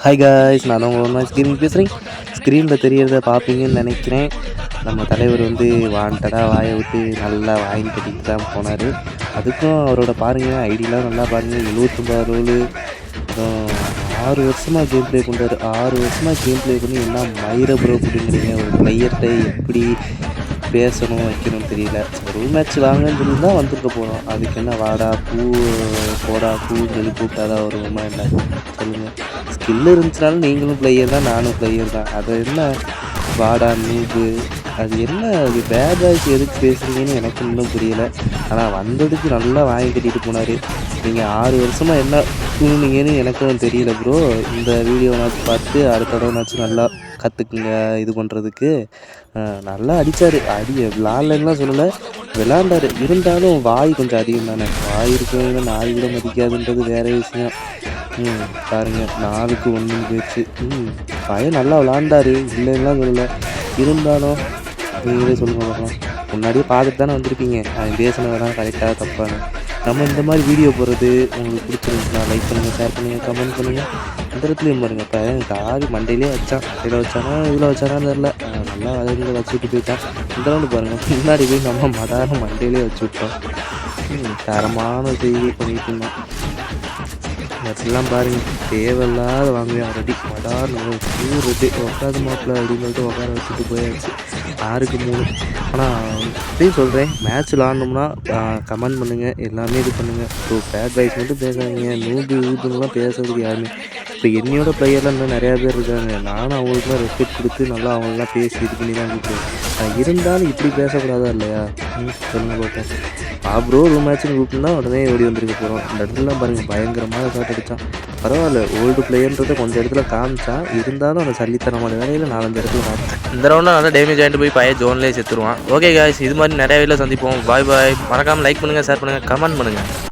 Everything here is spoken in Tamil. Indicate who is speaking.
Speaker 1: ஹாய் காய்ஸ், நான் தான் உங்கள் ஸ்க்ரீன் பேசுகிறேன். ஸ்க்ரீனில் தெரியறத பார்ப்பீங்கன்னு நினைக்கிறேன். நம்ம தலைவர் வந்து வாண்டடாக வாயை விட்டு நல்லா வாங்கி கட்டிட்டு தான் போனார். அதுக்கும் அவரோட பாருங்கள், ஐடியெலாம் நல்லா பாருங்கள். 79 ரோலு. அப்புறம் 6 வருஷமாக கேம் ப்ளே பண்ணுறாரு. 6 வருஷமாக கேம் ப்ளே பண்ணி என்ன மயிரை ப்ரோ அப்படிங்கிறீங்க. ஒரு பிளேயர்கிட்ட எப்படி பேசணும் வைக்கணும்னு தெரியல. ரூம் மேட்ச் வாங்கன்னு சொல்லி தான் வந்துருக்க போகிறோம். அதுக்கு என்ன வாடா பூ போடா பூன்னு சொல்லி கூப்பிட்டாதான் வருவோமா என்ன சொல்லுங்கள். ஸ்கில் இருந்துச்சுனாலும் நீங்களும் பிளேயர் தான், நானும் பிளேயர் தான். அது என்ன வாடா நூபு, அது என்ன அது பேட் பாய்ஸ் எதுக்கு பேசுகிறீங்கன்னு எனக்கு இன்னும் புரியலை. ஆனால் வந்ததுக்கு நல்லா வாங்கி கட்டிட்டு போனார். நீங்கள் 6 வருஷமாக என்ன தூங்குனீங்கன்னு எனக்கும் தெரியல ப்ரோ. இந்த வீடியோனாச்சும் பார்த்து அடுத்த தடவைனாச்சும் நல்லா கற்றுக்குங்க இது பண்ணுறதுக்கு. நல்லா அடித்தார். விளாட்லன்னா சொல்லலை, விளாண்டார். இருந்தாலும் வாய் கொஞ்சம் அதிகம் தானே. வாய் இருக்கிறவங்க நாய் கூட மதிக்காதுன்றது வேறு விஷயம். பாருங்கள் 4க்கு 1 போயிடுச்சு. பையன் நல்லா விளாண்டாரு, இல்லைன்னா சொல்லலை. இருந்தாலும் நீங்களே சொல்லுங்கள் பார்க்கலாம். முன்னாடியே பார்த்துட்டு தானே வந்திருப்பீங்க அவன் பேசினதெல்லாம் கரெக்டாக தப்பானு. நம்ம இந்த மாதிரி வீடியோ போடுறது உங்களுக்கு பிடிச்சிருந்துச்சுன்னா லைக் பண்ணுங்கள், ஷேர் பண்ணுங்கள், கமெண்ட் பண்ணுங்கள். இந்த இடத்துலையும் பாருங்கள், இப்போ தாரி மண்டையிலே வச்சான். இதில் வச்சானா இதில் வச்சானான்னு தெரில. நல்லா வளர்ந்து வச்சு விட்டு போயிட்டான். இந்த ரவுண்டு பாருங்கள், முன்னாடி போய் நம்ம மண்டையிலே வச்சு விட்டோம். தரமான செய்தி பண்ணிட்டு இருந்தோம். அதெல்லாம் பாருங்கள், தேவையில்லாத வாங்குவேன். ஆல்ரெடி மடார்னு கூறுது உட்காது மாப்பிள்ள அப்படின்னு சொல்லிட்டு உட்கார வச்சுட்டு போயாச்சு. 6க்கு 3. ஆனால் இப்படியும் சொல்கிறேன், மேட்ச் விளாட்னோம்னா கமெண்ட் பண்ணுங்கள், எல்லாமே இது பண்ணுங்கள். ஸோ பேட் பாய்ஸ் மட்டும் பேசாதீங்க. ஊதுலாம் பேசுறதுக்கு யாருமே. இப்போ என்னையோட பிளேயர்லாம் இன்னும் நிறையா பேர் இருக்காங்க. நானும் அவங்களுக்குலாம் ரெஸ்பெக்ட் கொடுத்து நல்லா அவங்களெலாம் பேசி இது பண்ணி தான் கூப்பிடுவேன். இருந்தாலும் இப்படி பேசக்கூடாதா இல்லையா? சொல்லுங்கள் பார்ப்போம். ப்ரோ ரூம் மேட்ச்னு கூப்பிட்டுனா உடனே ஓடி வந்துருக்க போகிறோம். இந்த இடத்துலலாம் பாருங்கள், பயங்கரமாக ஷாட் அடித்தான். பரவாயில்ல, ஓல்டு பிளேயர்ன்றதை கொஞ்சம் இடத்துல காமிச்சான். இருந்தாலும் அந்த சல்லித்தனமான வேலையில் 4-5 இடத்துல காமிச்சான். இந்த ரவுண்டில் நல்லா டேமேஜ் ஆகிட்டு போய் பையன் ஜோன்லேயே செத்துருவான். ஓகே காய்ஸ், இது மாதிரி நிறைய வீட்டில் சந்திப்போம். பாய் பாய். மறக்காமல் லைக் பண்ணுங்கள், ஷேர் பண்ணுங்கள், கமெண்ட் பண்ணுங்கள்.